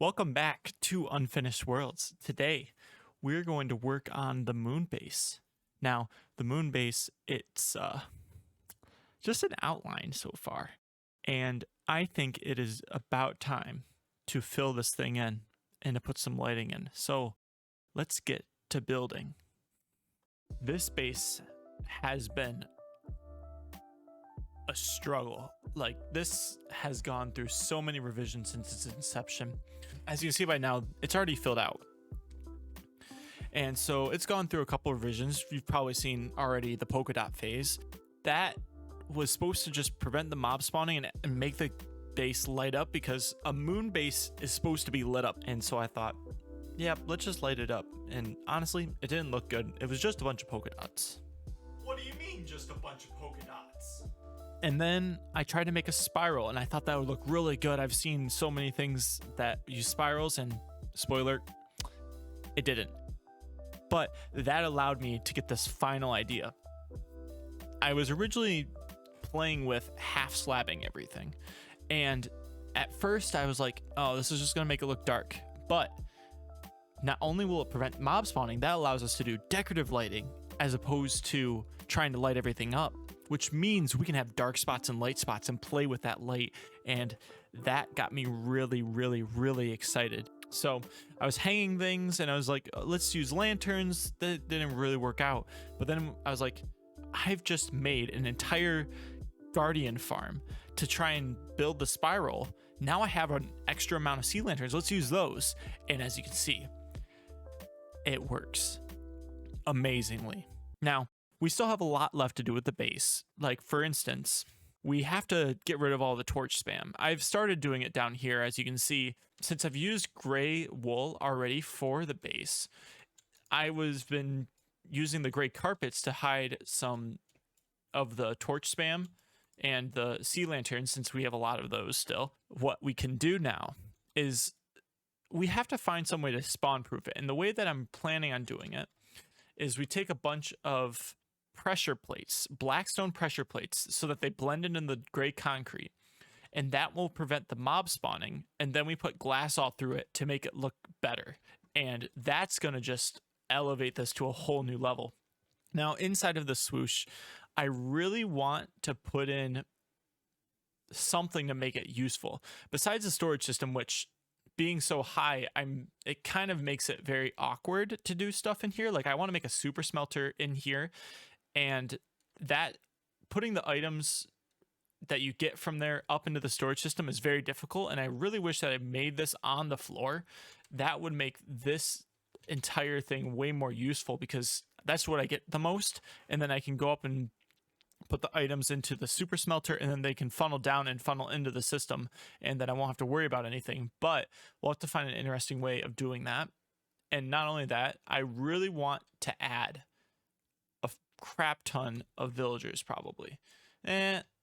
Welcome back to Unfinished Worlds. Today, we're going to work on the moon base. Now, the moon base, it's just an outline so far, and I think it is about time to fill this thing in and to put some lighting in. So, let's get to building. This base has been a struggle. Like, this has gone through so many revisions since its inception. As you can see by now, it's already filled out. And so it's gone through a couple of revisions. You've probably seen already the polka dot phase. That was supposed to just prevent the mob spawning and make the base light up, because a moon base is supposed to be lit up. And so I thought, yeah, let's just light it up. And honestly, it didn't look good. It was just a bunch of polka dots. What do you mean, just a bunch of polka dots? And then I tried to make a spiral, and I thought that would look really good. I've seen so many things that use spirals, and spoiler, it didn't. But that allowed me to get this final idea. I was originally playing with half slabbing everything, and at first I was like, oh, this is just gonna make it look dark. But not only will it prevent mob spawning, that allows us to do decorative lighting as opposed to trying to light everything up, which means we can have dark spots and light spots and play with that light. And that got me really excited. So I was hanging things and I was like, let's use lanterns. That didn't really work out. But then I was like, I've just made an entire guardian farm to try and build the spiral. Now I have an extra amount of sea lanterns. Let's use those. And as you can see, it works amazingly. Now, we still have a lot left to do with the base. Like, for instance, we have to get rid of all the torch spam. I've started doing it down here, as you can see. Since I've used gray wool already for the base, I was been using the gray carpets to hide some of the torch spam and the sea lanterns, since we have a lot of those still. What we can do now is we have to find some way to spawn proof it. And the way that I'm planning on doing it is we take a bunch of pressure plates, blackstone pressure plates, so that they blend into the gray concrete, and that will prevent the mob spawning. And then we put glass all through it to make it look better, and that's going to just elevate this to a whole new level. Now, inside of the swoosh, I really want to put in something to make it useful besides the storage system, which, being so high, it kind of makes it very awkward to do stuff in here. Like, I want to make a super smelter in here, and that putting the items that you get from there up into the storage system is very difficult. And I really wish that I made this on the floor. That would make this entire thing way more useful, because that's what I get the most. And then I can go up and put the items into the super smelter, and then they can funnel down and funnel into the system, and then I won't have to worry about anything. But we'll have to find an interesting way of doing that. And not only that, I really want to add a crap ton of villagers, probably.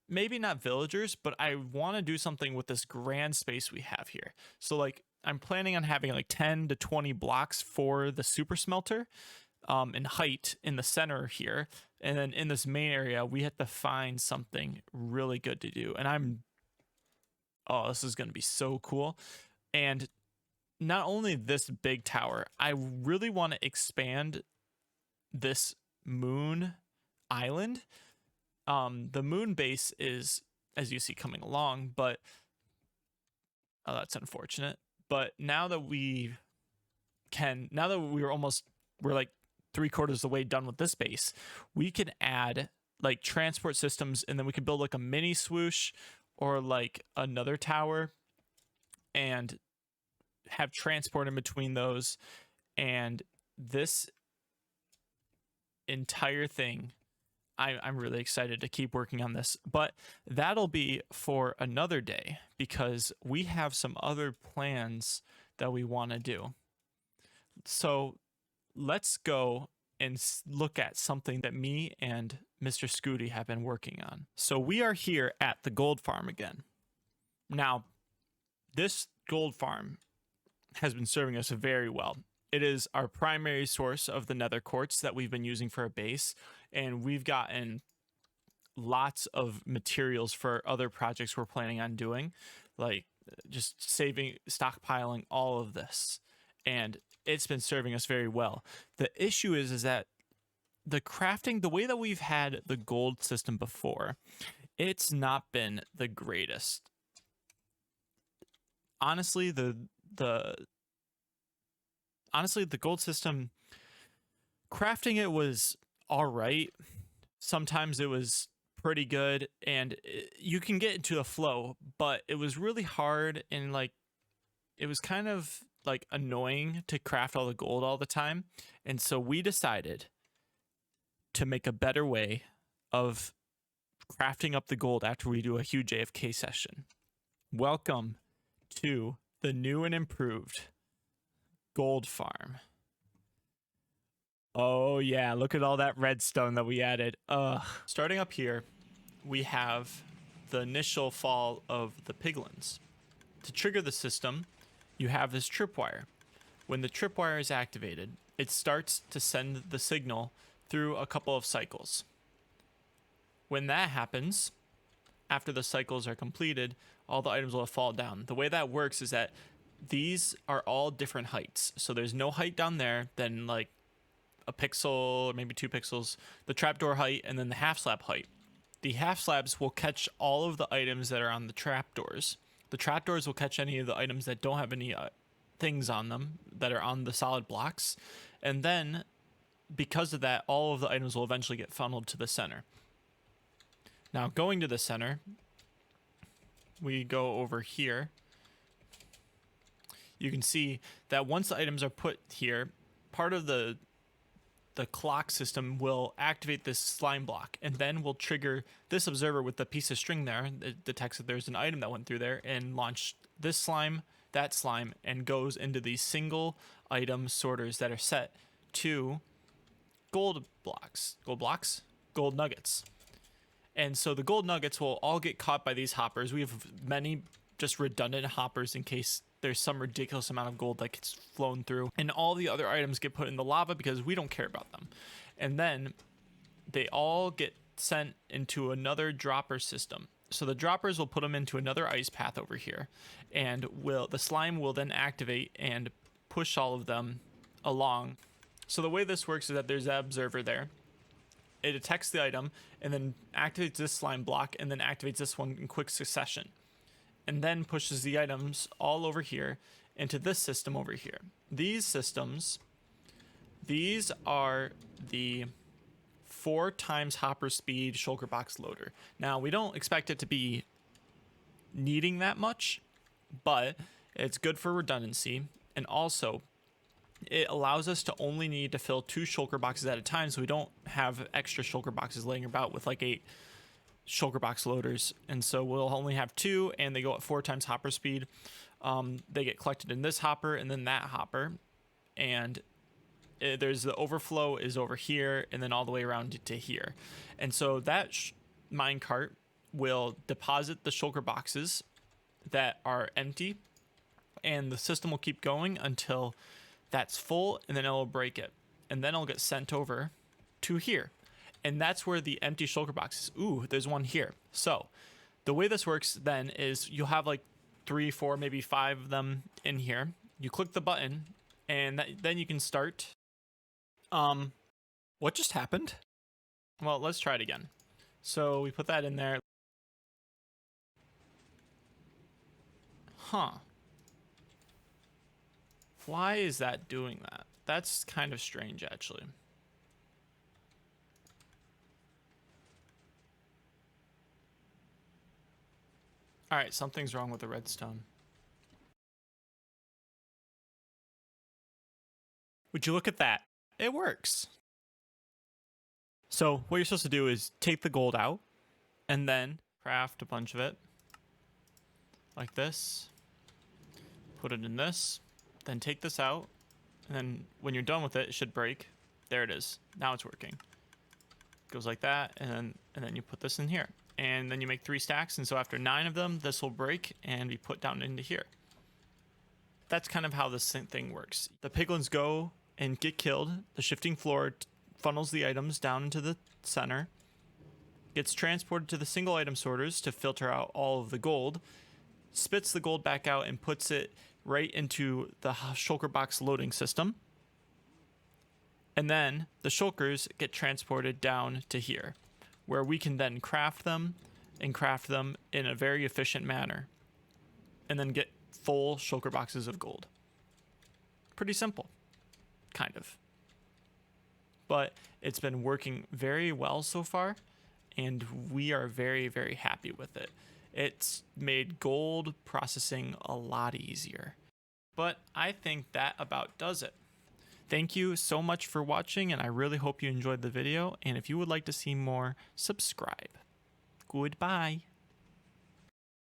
Maybe not villagers, but I want to do something with this grand space we have here. So, like, I'm planning on having like 10 to 20 blocks for the super smelter in height in the center here. And then in this main area, we have to find something really good to do. And this is going to be so cool. And not only this big tower, I really want to expand this moon island. The moon base is, as you see, coming along, but that's unfortunate. But now that we're like 3/4 of the way done with this base, we can add like transport systems, and then we can build like a mini swoosh or like another tower and have transport in between those. And this entire thing, I'm really excited to keep working on this, but that'll be for another day, because we have some other plans that we want to do. So let's go and look at something that me and Mr. Scooty have been working on. So we are here at the gold farm again. Now, this gold farm has been serving us very well. It is our primary source of the nether quartz that we've been using for a base, and we've gotten lots of materials for other projects we're planning on doing. Like, just stockpiling all of this, and it's been serving us very well. The issue is that the crafting, the way that we've had the gold system before, it's not been the greatest. Honestly, the gold system, crafting it was all right. Sometimes it was pretty good, and you can get into a flow, but it was really hard, and like it was kind of like annoying to craft all the gold all the time. And so we decided to make a better way of crafting up the gold after we do a huge AFK session. Welcome to the new and improved gold farm. Oh yeah, look at all that redstone that we added. Starting up here, we have the initial fall of the piglins. To trigger the system, you have this tripwire. When the tripwire is activated, it starts to send the signal through a couple of cycles. When that happens, after the cycles are completed, all the items will fall down. The way that works is that these are all different heights. So there's no height down there, then like a pixel or maybe 2 pixels, the trapdoor height, and then the half slab height. The half slabs will catch all of the items that are on the trapdoors. The trapdoors will catch any of the items that don't have any things on them that are on the solid blocks. And then because of that, all of the items will eventually get funneled to the center. Now, going to the center, we go over here. You can see that once the items are put here, part of the clock system will activate this slime block, and then will trigger this observer with the piece of string there. It detects that there's an item that went through there and launched this slime, that slime, and goes into these single item sorters that are set to gold nuggets. And so the gold nuggets will all get caught by these hoppers. We have many just redundant hoppers in case there's some ridiculous amount of gold that gets flown through. And all the other items get put in the lava because we don't care about them. And then they all get sent into another dropper system. So the droppers will put them into another ice path over here. And the slime will then activate and push all of them along. So the way this works is that there's that observer there. It detects the item and then activates this slime block and then activates this one in quick succession. And then pushes the items all over here into this system over here. These systems, these are the 4 times hopper speed shulker box loader. Now, we don't expect it to be needing that much, but it's good for redundancy. And also, it allows us to only need to fill 2 shulker boxes at a time, so we don't have extra shulker boxes laying about with like 8 shulker box loaders. And so we'll only have 2, and they go at 4 times hopper speed. They get collected in this hopper and then that hopper, and there's the overflow is over here and then all the way around to here. And so that minecart will deposit the shulker boxes that are empty, and the system will keep going until that's full, and then it'll break it, and then it'll get sent over to here. And that's where the empty shulker boxes. Ooh, there's one here. So the way this works then is you'll have like 3, 4, maybe 5 of them in here. You click the button, and then you can start. What just happened? Well, let's try it again. So we put that in there. Huh. Why is that doing that? That's kind of strange, actually. All right, something's wrong with the redstone. Would you look at that? It works. So what you're supposed to do is take the gold out and then craft a bunch of it like this. Put it in this, then take this out, and then when you're done with it, it should break. There it is. Now it's working. Goes like that, and then you put this in here. And then you make 3 stacks, and so after 9 of them, this will break and be put down into here. That's kind of how this thing works. The piglins go and get killed. The shifting floor funnels the items down into the center, gets transported to the single item sorters to filter out all of the gold. spits the gold back out and puts it right into the shulker box loading system. And then the shulkers get transported down to here, where we can then craft them in a very efficient manner, and then get full shulker boxes of gold. Pretty simple, kind of. But it's been working very well so far, and we are very, very happy with it. It's made gold processing a lot easier. But I think that about does it. Thank you so much for watching, and I really hope you enjoyed the video. And if you would like to see more, subscribe. Goodbye.